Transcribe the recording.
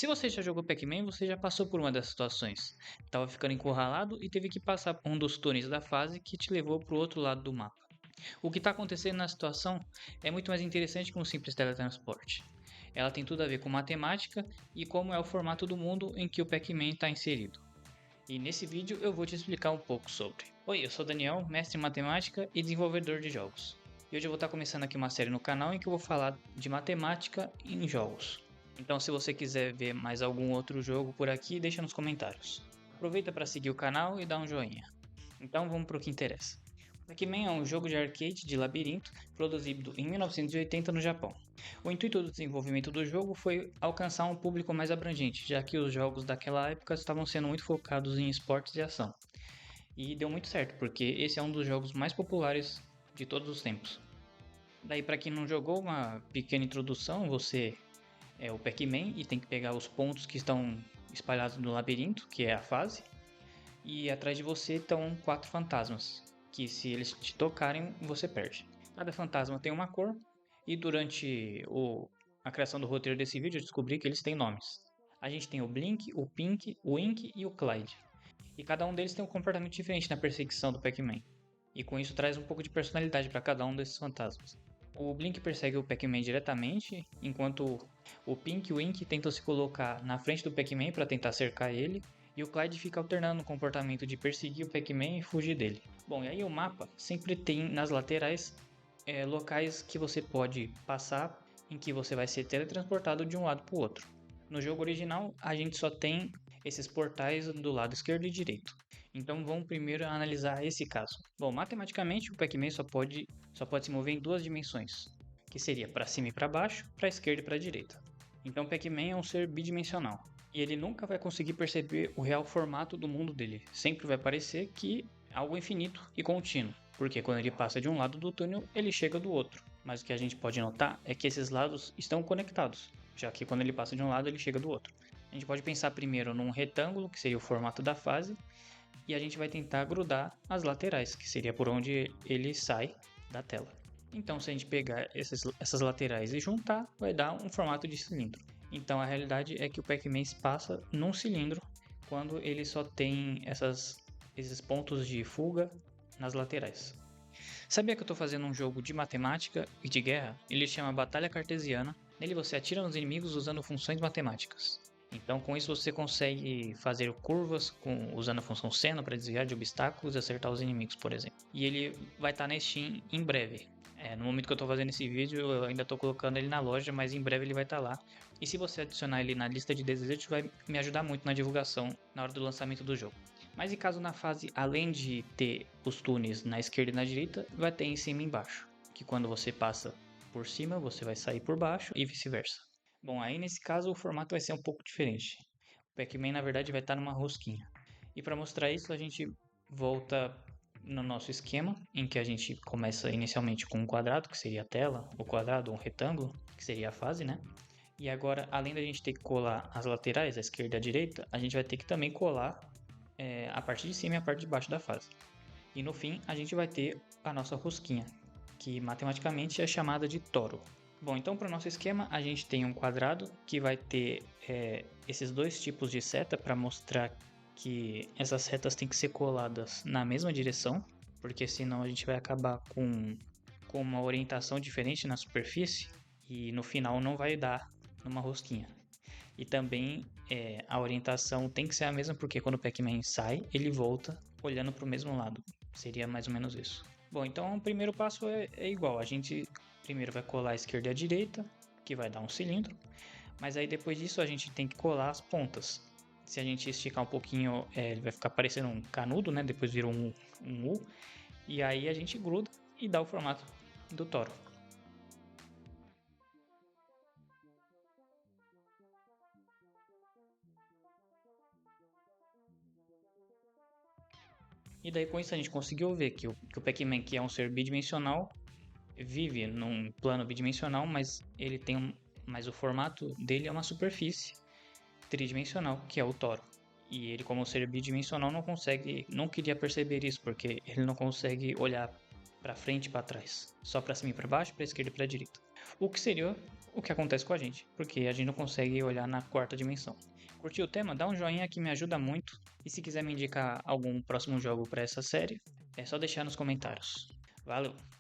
Se você já jogou Pac-Man, você já passou por uma dessas situações. Tava ficando encurralado e teve que passar por um dos túneis da fase que te levou para o outro lado do mapa. O que está acontecendo na situação é muito mais interessante que um simples teletransporte. Ela tem tudo a ver com matemática e como é o formato do mundo em que o Pac-Man está inserido. E nesse vídeo eu vou te explicar um pouco sobre. Oi, eu sou Daniel, mestre em matemática e desenvolvedor de jogos. E hoje eu vou estar começando aqui uma série no canal em que eu vou falar de matemática em jogos. Então se você quiser ver mais algum outro jogo por aqui, deixa nos comentários. Aproveita para seguir o canal e dar um joinha. Então vamos para o que interessa. Pac-Man é um jogo de arcade de labirinto produzido em 1980 no Japão. O intuito do desenvolvimento do jogo foi alcançar um público mais abrangente, já que os jogos daquela época estavam sendo muito focados em esportes e ação. E deu muito certo, porque esse é um dos jogos mais populares de todos os tempos. Daí, para quem não jogou, uma pequena introdução: você é o Pac-Man e tem que pegar os pontos que estão espalhados no labirinto, que é a fase, e atrás de você estão 4 fantasmas, que se eles te tocarem, você perde. Cada fantasma tem uma cor, e durante a criação do roteiro desse vídeo eu descobri que eles têm nomes. A gente tem o Blink, o Pink, o Ink e o Clyde. E cada um deles tem um comportamento diferente na perseguição do Pac-Man. E com isso traz um pouco de personalidade para cada um desses fantasmas. O Blink persegue o Pac-Man diretamente, enquanto o Pink e o Ink tentam se colocar na frente do Pac-Man para tentar cercar ele, e o Clyde fica alternando o comportamento de perseguir o Pac-Man e fugir dele. Bom, e aí o mapa sempre tem nas laterais locais que você pode passar, em que você vai ser teletransportado de um lado para o outro. No jogo original, a gente só tem esses portais do lado esquerdo e direito. Então vamos primeiro analisar esse caso. Bom, matematicamente o Pac-Man só pode se mover em duas dimensões, que seria para cima e para baixo, para a esquerda e para a direita. Então o Pac-Man é um ser bidimensional, e ele nunca vai conseguir perceber o real formato do mundo dele. Sempre vai parecer que é algo infinito e contínuo, porque quando ele passa de um lado do túnel, ele chega do outro. Mas o que a gente pode notar é que esses lados estão conectados, já que quando ele passa de um lado, ele chega do outro. A gente pode pensar primeiro num retângulo, que seria o formato da fase, e a gente vai tentar grudar as laterais, que seria por onde ele sai da tela. Então, se a gente pegar essas laterais e juntar, vai dar um formato de cilindro. Então, a realidade é que o Pac-Man passa num cilindro quando ele só tem esses pontos de fuga nas laterais. Sabia que eu estou fazendo um jogo de matemática e de guerra? Ele chama Batalha Cartesiana. Nele você atira nos inimigos usando funções matemáticas. Então, com isso você consegue fazer curvas usando a função seno para desviar de obstáculos e acertar os inimigos, por exemplo. E ele vai estar na Steam em breve. No momento que eu estou fazendo esse vídeo, eu ainda estou colocando ele na loja, mas em breve ele vai estar lá. E se você adicionar ele na lista de desejos, vai me ajudar muito na divulgação na hora do lançamento do jogo. Mas e caso na fase, além de ter os túneis na esquerda e na direita, vai ter em cima e embaixo, que quando você passa por cima, você vai sair por baixo e vice-versa. Bom, aí nesse caso o formato vai ser um pouco diferente. O Pac-Man na verdade vai estar numa rosquinha. E para mostrar isso, a gente volta no nosso esquema, em que a gente começa inicialmente com um quadrado, que seria a tela, o quadrado, um retângulo, que seria a fase, né? E agora, além da gente ter que colar as laterais, a esquerda e a direita, a gente vai ter que também colar a parte de cima e a parte de baixo da fase. E no fim, a gente vai ter a nossa rosquinha, que matematicamente é chamada de toro. Bom, então para o nosso esquema, a gente tem um quadrado que vai ter esses dois tipos de seta para mostrar que essas setas têm que ser coladas na mesma direção, porque senão a gente vai acabar com uma orientação diferente na superfície e no final não vai dar numa rosquinha. E também a orientação tem que ser a mesma, porque quando o Pac-Man sai, ele volta olhando para o mesmo lado. Seria mais ou menos isso. Bom, então o primeiro passo é igual. A gente primeiro vai colar a esquerda e a direita, que vai dar um cilindro. Mas aí depois disso a gente tem que colar as pontas. Se a gente esticar um pouquinho, ele vai ficar parecendo um canudo, né? Depois vira um U. E aí a gente gruda e dá o formato do toro. E daí com isso a gente conseguiu ver que o Pac-Man, que é um ser bidimensional, vive num plano bidimensional, mas ele tem mas o formato dele é uma superfície tridimensional, que é o toro. E ele, como ser bidimensional, não queria perceber isso, porque ele não consegue olhar para frente e para trás, só para cima e para baixo, para esquerda e para direita. O que seria o que acontece com a gente, porque a gente não consegue olhar na quarta dimensão. Curtiu o tema? Dá um joinha que me ajuda muito. E se quiser me indicar algum próximo jogo para essa série, é só deixar nos comentários. Valeu!